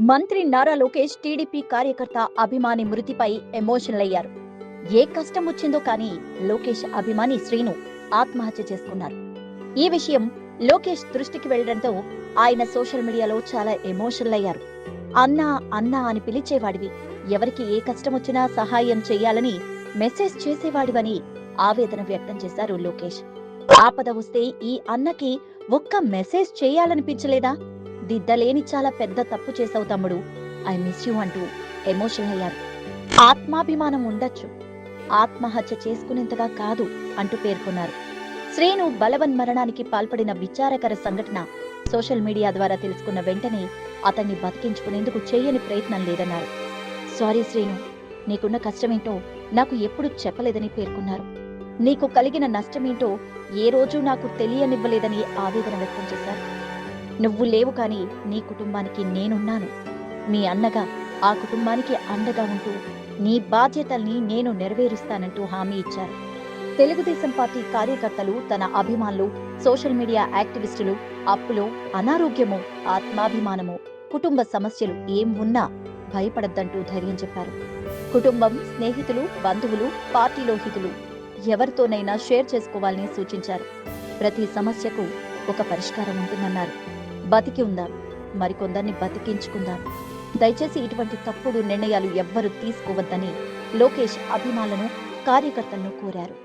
మంత్రి నారా లోకేష్ టీడీపీ కార్యకర్త అభిమాని మృతిపై ఎమోషనల్ అయ్యారు. ఏ కష్టం వచ్చిందో కానీ లోకేష్ అభిమాని శ్రీను ఆత్మహత్య చేసుకున్నారు. ఈ విషయం లోకేష్ దృష్టికి వెళ్లడంతో ఆయన సోషల్ మీడియాలో చాలా ఎమోషనల్ అయ్యారు. అన్నా అన్నా అని పిలిచేవాడివి, ఎవరికి ఏ కష్టం వచ్చినా సహాయం చెయ్యాలని మెసేజ్ చేసేవాడివని ఆవేదన వ్యక్తం చేశారు లోకేష్. ఆపద వస్తే ఈ అన్నకి ఒక్క మెసేజ్ చేయాలనిపించలేదా? దిద్దలేని చాలా పెద్ద తప్పు చేసావు తమ్ముడు, ఐ మిస్ యూ అంటూ ఎమోషనల్ అయ్యారు. ఆత్మాభిమానం ఉండొచ్చు, ఆత్మహత్య చేసుకునేంతగా కాదు అంటూ పేర్కొన్నారు. శ్రీను బలవన్మరణానికి పాల్పడిన విచారకర సంఘటన సోషల్ మీడియా ద్వారా తెలుసుకున్న వెంటనే అతన్ని బతికించుకునేందుకు చేయని ప్రయత్నం లేదన్నారు. సారీ శ్రీను, నీకున్న కష్టమేంటో నాకు ఎప్పుడు చెప్పలేదని పేర్కొన్నారు. నీకు కలిగిన నష్టమేంటో ఏ రోజూ నాకు తెలియనివ్వలేదని ఆవేదన వ్యక్తం చేశారు. నువ్వు లేవు కానీ నీ కుటుంబానికి నేనున్నాను. మీ అన్నగా ఆ కుటుంబానికి అండగా ఉంటూ నీ బాధ్యతల్ని నేను నెరవేరుస్తానంటూ హామీ ఇచ్చారు. తెలుగుదేశం పార్టీ కార్యకర్తలు, తన అభిమానులు, సోషల్ మీడియా యాక్టివిస్టులు అప్పులో, అనారోగ్యమో, ఆత్మాభిమానమో, కుటుంబ సమస్యలు ఏం ఉన్నా భయపడద్దంటూ ధైర్యం చెప్పారు. కుటుంబం, స్నేహితులు, బంధువులు, పార్టీలో హితులు ఎవరితోనైనా షేర్ చేసుకోవాలని సూచించారు. ప్రతి సమస్యకు ఒక పరిష్కారం ఉంటుందన్నారు. బతికి ఉందాం, మరికొందరిని బతికించుకుందాం. దయచేసి ఇటువంటి తప్పుడు నిర్ణయాలు ఎవ్వరూ తీసుకోవద్దని లోకేష్ అభిమానులను, కార్యకర్తలను కోరారు.